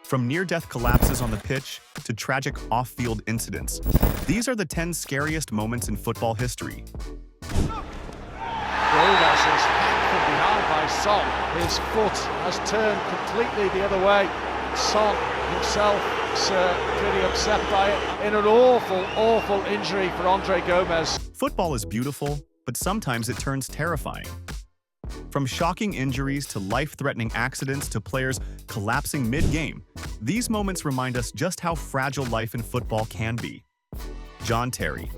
From near-death collapses on the pitch to tragic off-field incidents, these are the 10 scariest moments in football history. Golders is hacked from behind by Son. His foot has turned completely the other way. Son himself is pretty upset by it. In an awful, awful injury for Andre Gomez. Football is beautiful, but sometimes it turns terrifying. From shocking injuries to life-threatening accidents to players collapsing mid-game, these moments remind us just how fragile life in football can be. John Terry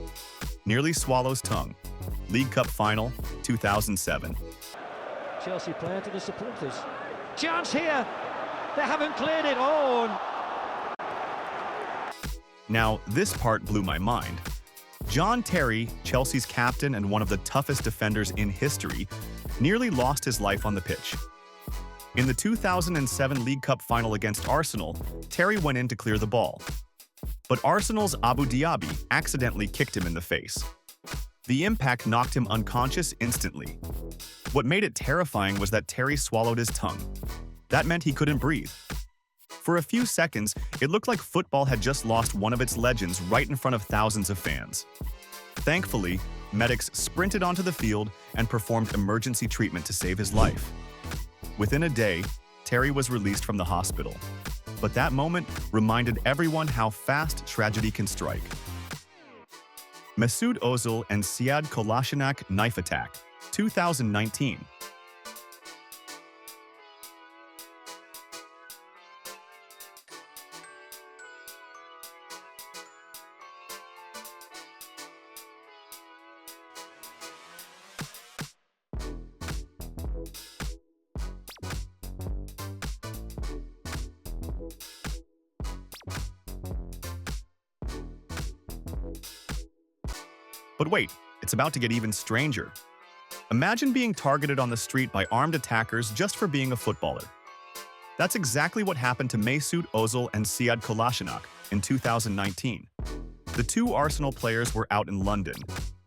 nearly swallows tongue. League Cup Final, 2007. Chelsea player to the supporters. Chance here! They haven't cleared it! Oh! Now, this part blew my mind. John Terry, Chelsea's captain and one of the toughest defenders in history, nearly lost his life on the pitch. In the 2007 League Cup Final against Arsenal, Terry went in to clear the ball. But Arsenal's Abu Diaby accidentally kicked him in the face. The impact knocked him unconscious instantly. What made it terrifying was that Terry swallowed his tongue. That meant he couldn't breathe. For a few seconds, it looked like football had just lost one of its legends right in front of thousands of fans. Thankfully, medics sprinted onto the field and performed emergency treatment to save his life. Within a day, Terry was released from the hospital. But that moment reminded everyone how fast tragedy can strike. Mesut Ozil and Sead Kolasinac knife attack, 2019. But wait, it's about to get even stranger. Imagine being targeted on the street by armed attackers just for being a footballer. That's exactly what happened to Mesut Ozil and Sead Kolasinac in 2019. The two Arsenal players were out in London,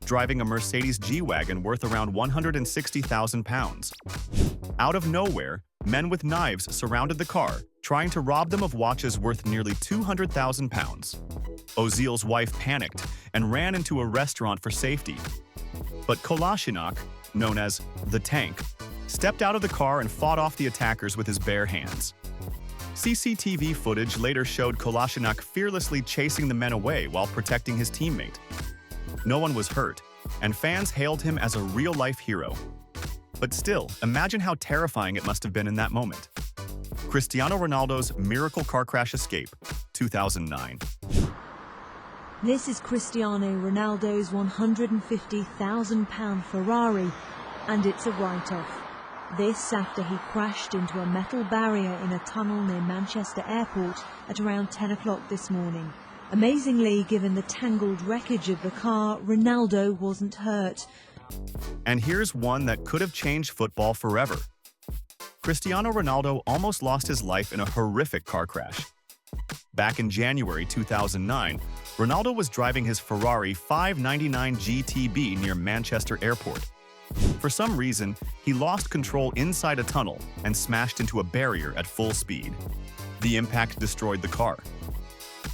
driving a Mercedes G-Wagon worth around £160,000. Out of nowhere, men with knives surrounded the car, trying to rob them of watches worth nearly £200,000. Ozil's wife panicked and ran into a restaurant for safety. But Kolasinac, known as the Tank, stepped out of the car and fought off the attackers with his bare hands. CCTV footage later showed Kolasinac fearlessly chasing the men away while protecting his teammate. No one was hurt, and fans hailed him as a real-life hero. But still, imagine how terrifying it must have been in that moment. Cristiano Ronaldo's miracle car crash escape, 2009. This is Cristiano Ronaldo's £150,000 Ferrari, and it's a write-off. This after he crashed into a metal barrier in a tunnel near Manchester Airport at around 10 o'clock this morning. Amazingly, given the tangled wreckage of the car, Ronaldo wasn't hurt. And here's one that could have changed football forever. Cristiano Ronaldo almost lost his life in a horrific car crash. Back in January 2009, Ronaldo was driving his Ferrari 599 GTB near Manchester Airport. For some reason, he lost control inside a tunnel and smashed into a barrier at full speed. The impact destroyed the car.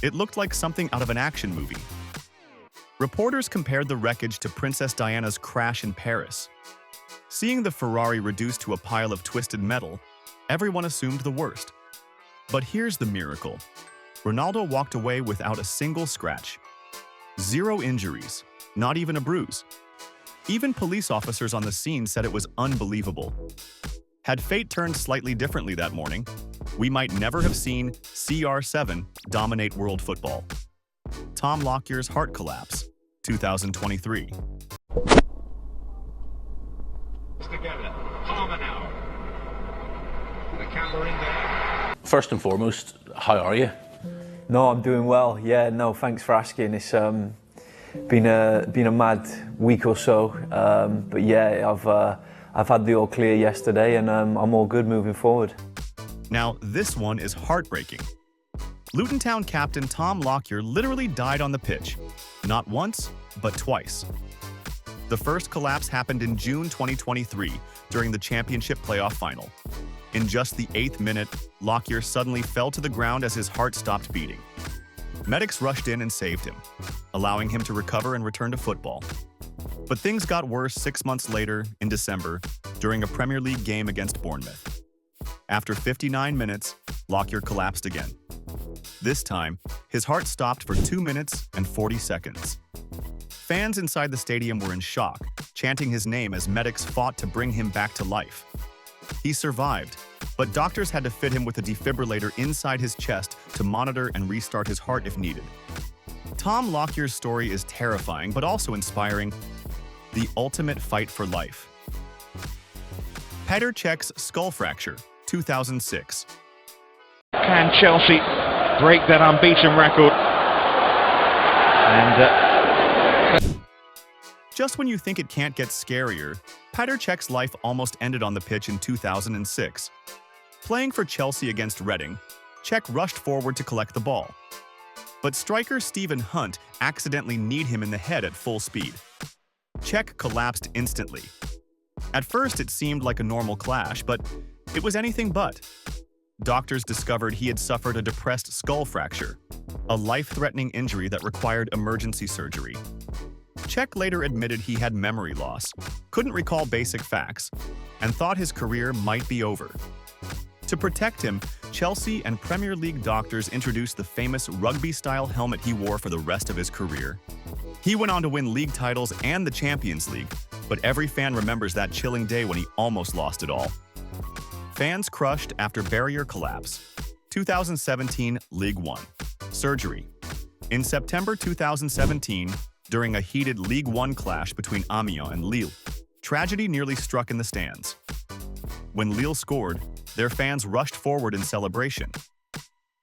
It looked like something out of an action movie. Reporters compared the wreckage to Princess Diana's crash in Paris. Seeing the Ferrari reduced to a pile of twisted metal, everyone assumed the worst. But here's the miracle. Ronaldo walked away without a single scratch. 0 injuries, not even a bruise. Even police officers on the scene said it was unbelievable. Had fate turned slightly differently that morning, we might never have seen CR7 dominate world football. Tom Lockyer's heart collapse, 2023. Together, half an hour. The camera in there. First and foremost, how are you? No, I'm doing well. Yeah, no, thanks for asking. It's been a mad week or so, but yeah, I've had the all clear yesterday, and I'm all good moving forward. Now, this one is heartbreaking. Luton Town captain Tom Lockyer literally died on the pitch, not once, but twice. The first collapse happened in June 2023 during the championship playoff final. In just the 8th minute, Lockyer suddenly fell to the ground as his heart stopped beating. Medics rushed in and saved him, allowing him to recover and return to football. But things got worse 6 months later, in December, during a Premier League game against Bournemouth. After 59 minutes, Lockyer collapsed again. This time, his heart stopped for 2 minutes and 40 seconds. Fans inside the stadium were in shock, chanting his name as medics fought to bring him back to life. He survived, but doctors had to fit him with a defibrillator inside his chest to monitor and restart his heart if needed. Tom Lockyer's story is terrifying but also inspiring. The ultimate fight for life. Petr Cech's skull fracture, 2006. Can Chelsea break that unbeaten record? Just when you think it can't get scarier, Petr Cech's life almost ended on the pitch in 2006. Playing for Chelsea against Reading, Cech rushed forward to collect the ball. But striker Stephen Hunt accidentally kneed him in the head at full speed. Cech collapsed instantly. At first, it seemed like a normal clash, but it was anything but. Doctors discovered he had suffered a depressed skull fracture, a life-threatening injury that required emergency surgery. Cech later admitted he had memory loss, couldn't recall basic facts, and thought his career might be over. To protect him, Chelsea and Premier League doctors introduced the famous rugby-style helmet he wore for the rest of his career. He went on to win league titles and the Champions League, but every fan remembers that chilling day when he almost lost it all. Fans crushed after barrier collapse. 2017 League One. Surgery. In September 2017, during a heated League One clash between Amiens and Lille, tragedy nearly struck in the stands. When Lille scored, their fans rushed forward in celebration.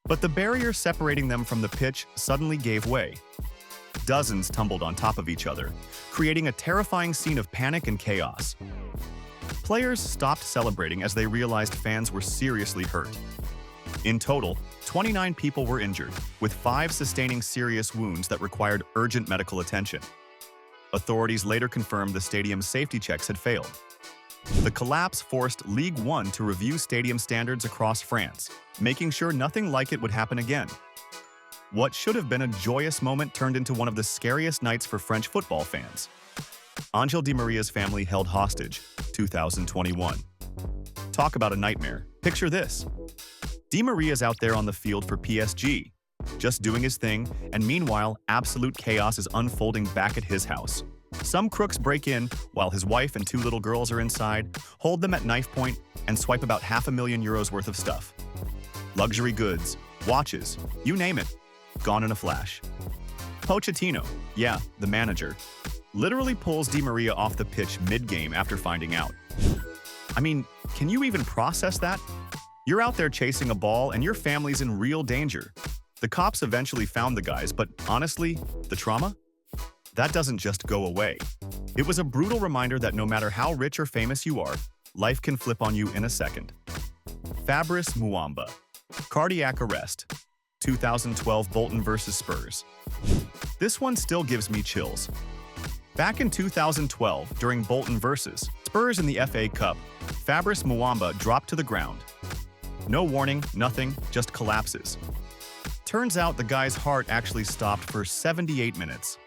But the barrier separating them from the pitch suddenly gave way. Dozens tumbled on top of each other, creating a terrifying scene of panic and chaos. Players stopped celebrating as they realized fans were seriously hurt. In total, 29 people were injured, with 5 sustaining serious wounds that required urgent medical attention. Authorities later confirmed the stadium's safety checks had failed. The collapse forced Ligue 1 to review stadium standards across France, making sure nothing like it would happen again. What should have been a joyous moment turned into one of the scariest nights for French football fans. Angel Di Maria's family held hostage, 2021. Talk about a nightmare. Picture this. Di Maria's out there on the field for PSG, just doing his thing, and meanwhile, absolute chaos is unfolding back at his house. Some crooks break in while his wife and 2 little girls are inside, hold them at knife point, and swipe about €500,000 worth of stuff. Luxury goods, watches, you name it, gone in a flash. Pochettino, yeah, the manager, literally pulls Di Maria off the pitch mid-game after finding out. I mean, can you even process that? You're out there chasing a ball and your family's in real danger. The cops eventually found the guys, but honestly, the trauma? That doesn't just go away. It was a brutal reminder that no matter how rich or famous you are, life can flip on you in a second. Fabrice Muamba. Cardiac arrest. 2012 Bolton vs. Spurs. This one still gives me chills. Back in 2012, during Bolton vs. Spurs in the FA Cup, Fabrice Muamba dropped to the ground. No warning, nothing, just collapses. Turns out the guy's heart actually stopped for 78 minutes.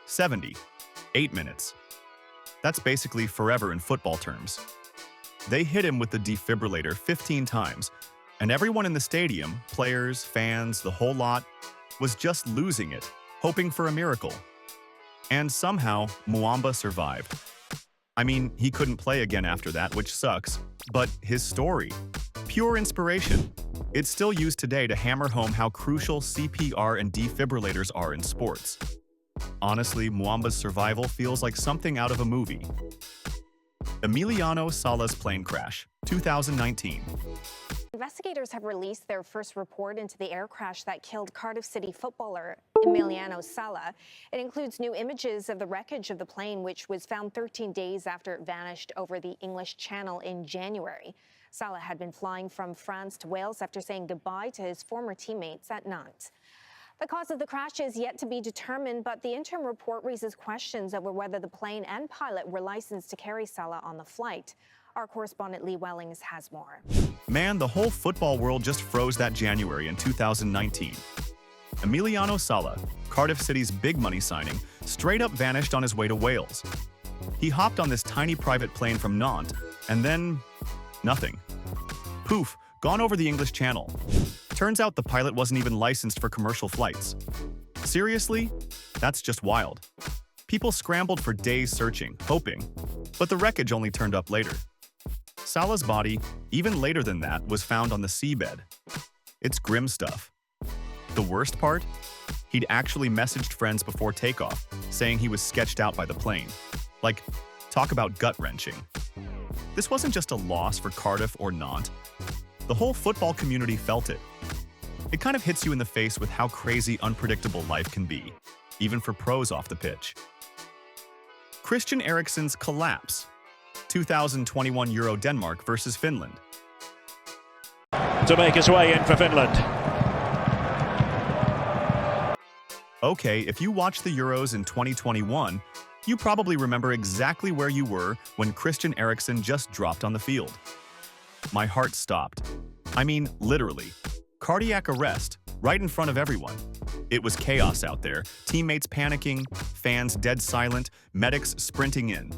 78 minutes. That's basically forever in football terms. They hit him with the defibrillator 15 times, and everyone in the stadium, players, fans, the whole lot, was just losing it, hoping for a miracle. And somehow, Muamba survived. I mean, he couldn't play again after that, which sucks, but his story, pure inspiration. It's still used today to hammer home how crucial CPR and defibrillators are in sports. Honestly, Muamba's survival feels like something out of a movie. Emiliano Sala's plane crash, 2019. Investigators have released their first report into the air crash that killed Cardiff City footballer Emiliano Sala. It includes new images of the wreckage of the plane, which was found 13 days after it vanished over the English Channel in January. Sala had been flying from France to Wales after saying goodbye to his former teammates at Nantes. The cause of the crash is yet to be determined, but the interim report raises questions over whether the plane and pilot were licensed to carry Sala on the flight. Our correspondent Lee Wellings has more. Man, the whole football world just froze that January in 2019. Emiliano Sala, Cardiff City's big money signing, straight up vanished on his way to Wales. He hopped on this tiny private plane from Nantes, and then nothing. Poof, gone over the English Channel. Turns out the pilot wasn't even licensed for commercial flights. Seriously? That's just wild. People scrambled for days searching, hoping, but the wreckage only turned up later. Salah's body, even later than that, was found on the seabed. It's grim stuff. The worst part? He'd actually messaged friends before takeoff, saying he was sketched out by the plane. Like, talk about gut-wrenching. This wasn't just a loss for Cardiff or Nantes. The whole football community felt it. It kind of hits you in the face with how crazy unpredictable life can be, even for pros off the pitch. Christian Eriksen's collapse. 2021 Euro Denmark versus Finland. To make his way in for Finland. Okay, if you watched the Euros in 2021, you probably remember exactly where you were when Christian Eriksen just dropped on the field. My heart stopped. I mean, literally. Cardiac arrest, right in front of everyone. It was chaos out there, teammates panicking, fans dead silent, medics sprinting in.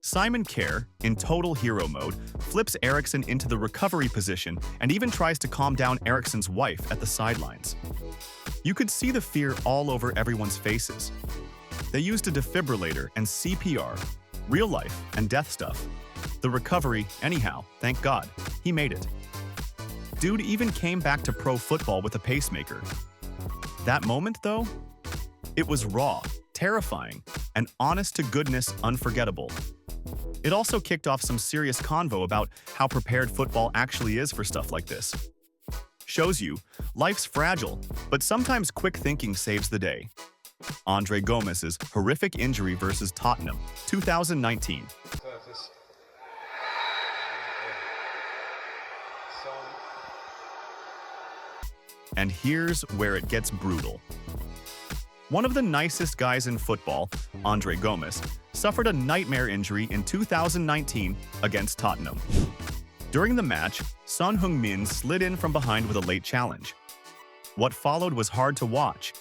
Simon Kjær, in total hero mode, flips Eriksen into the recovery position and even tries to calm down Eriksen's wife at the sidelines. You could see the fear all over everyone's faces. They used a defibrillator and CPR, real life and death stuff. The recovery, anyhow, thank God, he made it. Dude even came back to pro football with a pacemaker. That moment, though? It was raw, terrifying, and honest-to-goodness unforgettable. It also kicked off some serious convo about how prepared football actually is for stuff like this. Shows you, life's fragile, but sometimes quick thinking saves the day. Andre Gomes's horrific injury versus Tottenham, 2019. And here's where it gets brutal. One of the nicest guys in football, Andre Gomes, suffered a nightmare injury in 2019 against Tottenham. During the match, Son Heung-min slid in from behind with a late challenge. What followed was hard to watch.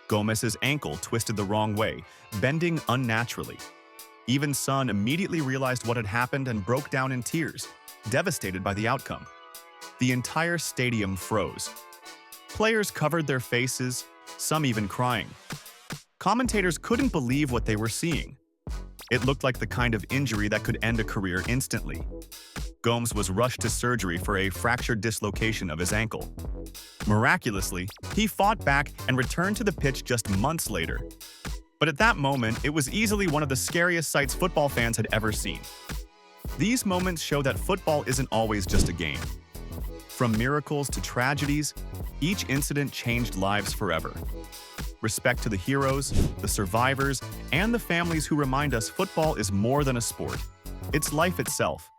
Gomes's ankle twisted the wrong way, bending unnaturally. Even Son immediately realized what had happened and broke down in tears, devastated by the outcome. The entire stadium froze. Players covered their faces, some even crying. Commentators couldn't believe what they were seeing. It looked like the kind of injury that could end a career instantly. Gomes was rushed to surgery for a fractured dislocation of his ankle. Miraculously, he fought back and returned to the pitch just months later. But at that moment, it was easily one of the scariest sights football fans had ever seen. These moments show that football isn't always just a game. From miracles to tragedies, each incident changed lives forever. Respect to the heroes, the survivors, and the families who remind us football is more than a sport. It's life itself.